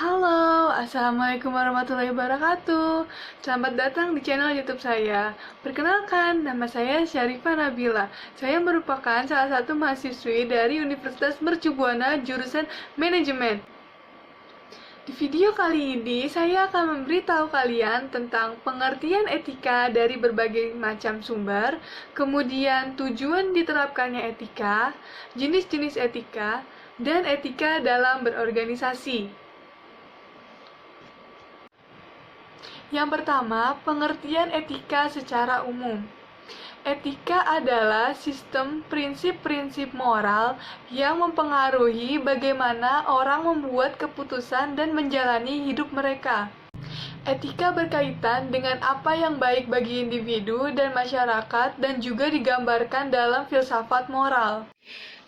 Halo, Assalamualaikum warahmatullahi wabarakatuh. Selamat datang di channel YouTube saya. Perkenalkan, nama saya Syarifah Nabila. Saya merupakan salah satu mahasiswi dari Universitas Mercu Buana jurusan Manajemen. Di video kali ini, saya akan memberitahu kalian tentang pengertian etika dari berbagai macam sumber, kemudian tujuan diterapkannya etika, jenis-jenis etika, dan etika dalam berorganisasi. Yang pertama, pengertian etika secara umum. Etika adalah sistem prinsip-prinsip moral yang mempengaruhi bagaimana orang membuat keputusan dan menjalani hidup mereka. Etika berkaitan dengan apa yang baik bagi individu dan masyarakat dan juga digambarkan dalam filsafat moral.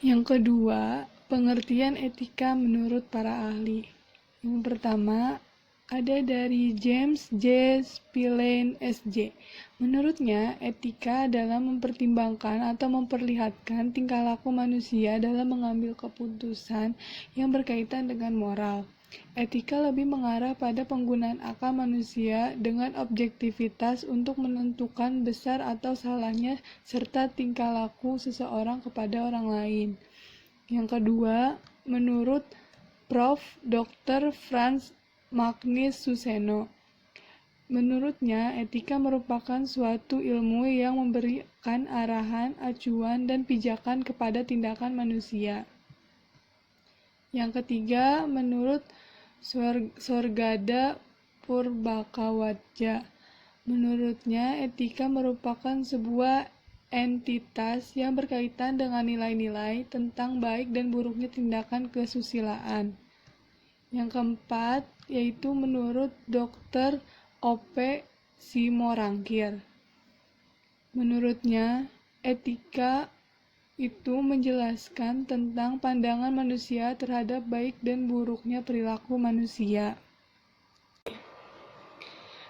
Yang kedua, pengertian etika menurut para ahli. Yang pertama, ada dari James J. Spillane, S.J. Menurutnya, etika adalah mempertimbangkan atau memperlihatkan tingkah laku manusia dalam mengambil keputusan yang berkaitan dengan moral. Etika lebih mengarah pada penggunaan akal manusia dengan objektivitas untuk menentukan besar atau salahnya serta tingkah laku seseorang kepada orang lain. Yang kedua, menurut Prof. Dr. Franz Magnus Suseno. Menurutnya, etika merupakan suatu ilmu yang memberikan arahan, acuan, dan pijakan kepada tindakan manusia. Yang ketiga, menurut Sorgada Purbakawatja. Menurutnya, etika merupakan sebuah entitas yang berkaitan dengan nilai-nilai tentang baik dan buruknya tindakan kesusilaan. Yang keempat, yaitu menurut Dr. O.P. Simorangkir. Menurutnya, etika itu menjelaskan tentang pandangan manusia terhadap baik dan buruknya perilaku manusia.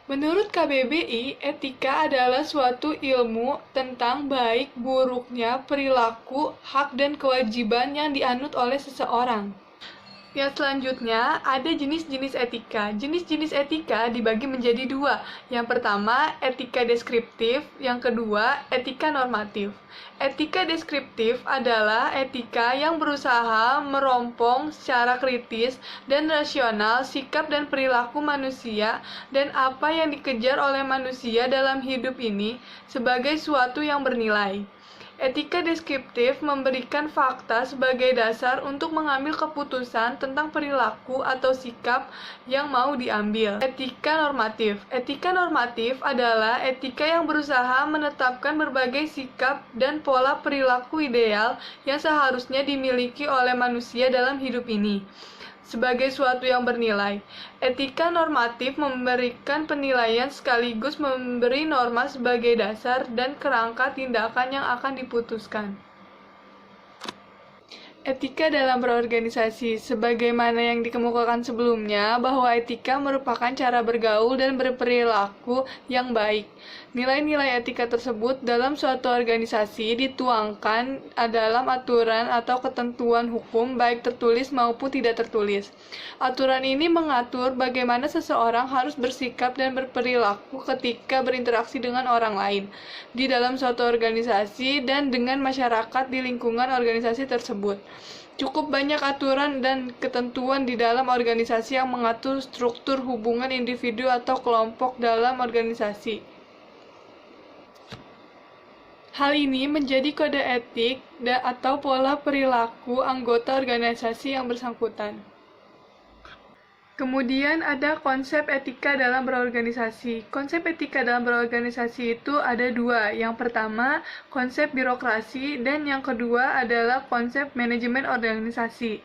Menurut KBBI, etika adalah suatu ilmu tentang baik buruknya perilaku, hak dan kewajiban yang dianut oleh seseorang. Yang selanjutnya, ada jenis-jenis etika. Jenis-jenis etika dibagi menjadi dua. Yang pertama, etika deskriptif. Yang kedua, etika normatif. Etika deskriptif adalah etika yang berusaha merompong secara kritis dan rasional sikap dan perilaku manusia dan apa yang dikejar oleh manusia dalam hidup ini sebagai suatu yang bernilai. Etika deskriptif memberikan fakta sebagai dasar untuk mengambil keputusan tentang perilaku atau sikap yang mau diambil. Etika normatif. Etika normatif adalah etika yang berusaha menetapkan berbagai sikap dan pola perilaku ideal yang seharusnya dimiliki oleh manusia dalam hidup ini sebagai suatu yang bernilai. Etika normatif memberikan penilaian sekaligus memberi norma sebagai dasar dan kerangka tindakan yang akan diputuskan. Etika dalam berorganisasi, sebagaimana yang dikemukakan sebelumnya, bahwa etika merupakan cara bergaul dan berperilaku yang baik. Nilai-nilai etika tersebut dalam suatu organisasi dituangkan dalam aturan atau ketentuan hukum, baik tertulis maupun tidak tertulis. Aturan ini mengatur bagaimana seseorang harus bersikap dan berperilaku ketika berinteraksi dengan orang lain, di dalam suatu organisasi dan dengan masyarakat di lingkungan organisasi tersebut. Cukup banyak aturan dan ketentuan di dalam organisasi yang mengatur struktur hubungan individu atau kelompok dalam organisasi. Hal ini menjadi kode etik atau pola perilaku anggota organisasi yang bersangkutan. Kemudian ada konsep etika dalam berorganisasi. Konsep etika dalam berorganisasi itu ada dua. Yang pertama, konsep birokrasi, dan yang kedua adalah konsep manajemen organisasi.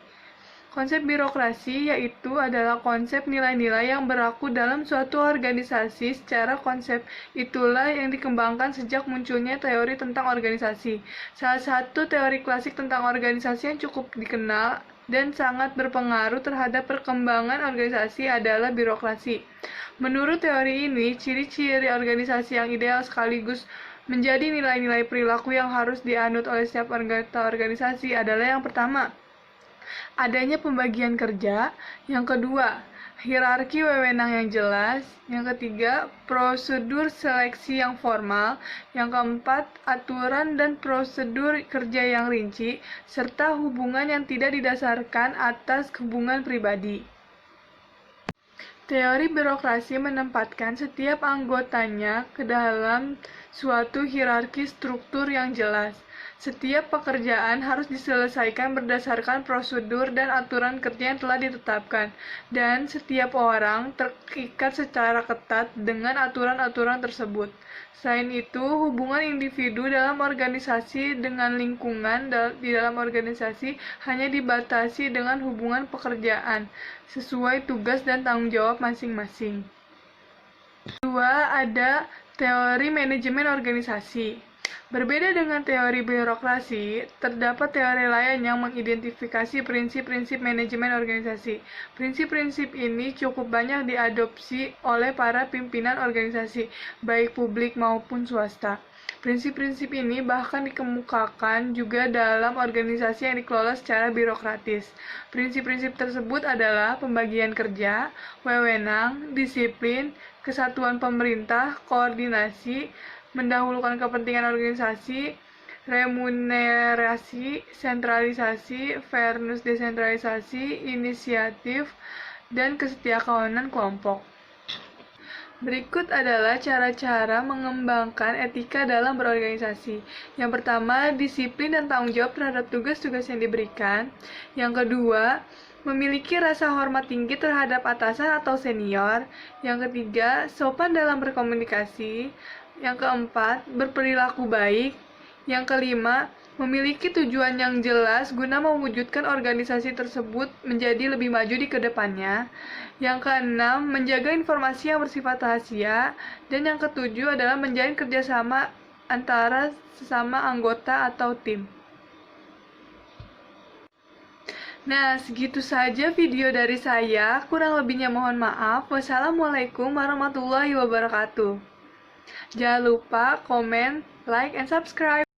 Konsep birokrasi yaitu adalah konsep nilai-nilai yang berlaku dalam suatu organisasi. Secara konsep itulah yang dikembangkan sejak munculnya teori tentang organisasi. Salah satu teori klasik tentang organisasi yang cukup dikenal dan sangat berpengaruh terhadap perkembangan organisasi adalah birokrasi. Menurut teori ini, ciri-ciri organisasi yang ideal sekaligus menjadi nilai-nilai perilaku yang harus dianut oleh setiap anggota organisasi adalah yang pertama, adanya pembagian kerja. Yang kedua, hierarki wewenang yang jelas. Yang ketiga, prosedur seleksi yang formal. Yang keempat, aturan dan prosedur kerja yang rinci, serta hubungan yang tidak didasarkan atas hubungan pribadi. Teori birokrasi menempatkan setiap anggotanya ke dalam suatu hierarki struktur yang jelas. Setiap pekerjaan harus diselesaikan berdasarkan prosedur dan aturan kerja yang telah ditetapkan, dan setiap orang terikat secara ketat dengan aturan-aturan tersebut. Selain itu, hubungan individu dalam organisasi dengan lingkungan di dalam organisasi hanya dibatasi dengan hubungan pekerjaan, sesuai tugas dan tanggung jawab masing-masing. Kedua, ada teori manajemen organisasi. Berbeda dengan teori birokrasi, terdapat teori lain yang mengidentifikasi prinsip-prinsip manajemen organisasi. Prinsip-prinsip ini cukup banyak diadopsi oleh para pimpinan organisasi, baik publik maupun swasta. Prinsip-prinsip ini bahkan dikemukakan juga dalam organisasi yang dikelola secara birokratis. Prinsip-prinsip tersebut adalah pembagian kerja, wewenang, disiplin, kesatuan pemerintah, koordinasi, mendahulukan kepentingan organisasi, remunerasi, sentralisasi, fairness desentralisasi, inisiatif, dan kesetiakawanan kelompok. Berikut adalah cara-cara mengembangkan etika dalam berorganisasi. Yang pertama, disiplin dan tanggung jawab terhadap tugas-tugas yang diberikan. Yang kedua, memiliki rasa hormat tinggi terhadap atasan atau senior. Yang ketiga, sopan dalam berkomunikasi. Yang keempat, berperilaku baik. Yang kelima, memiliki tujuan yang jelas guna mewujudkan organisasi tersebut menjadi lebih maju di kedepannya. Yang keenam, menjaga informasi yang bersifat rahasia. Dan yang ketujuh adalah menjalin kerjasama antara sesama anggota atau tim. Nah, segitu saja video dari saya. Kurang lebihnya mohon maaf. Wassalamualaikum warahmatullahi wabarakatuh. Jangan lupa komen, like, and subscribe.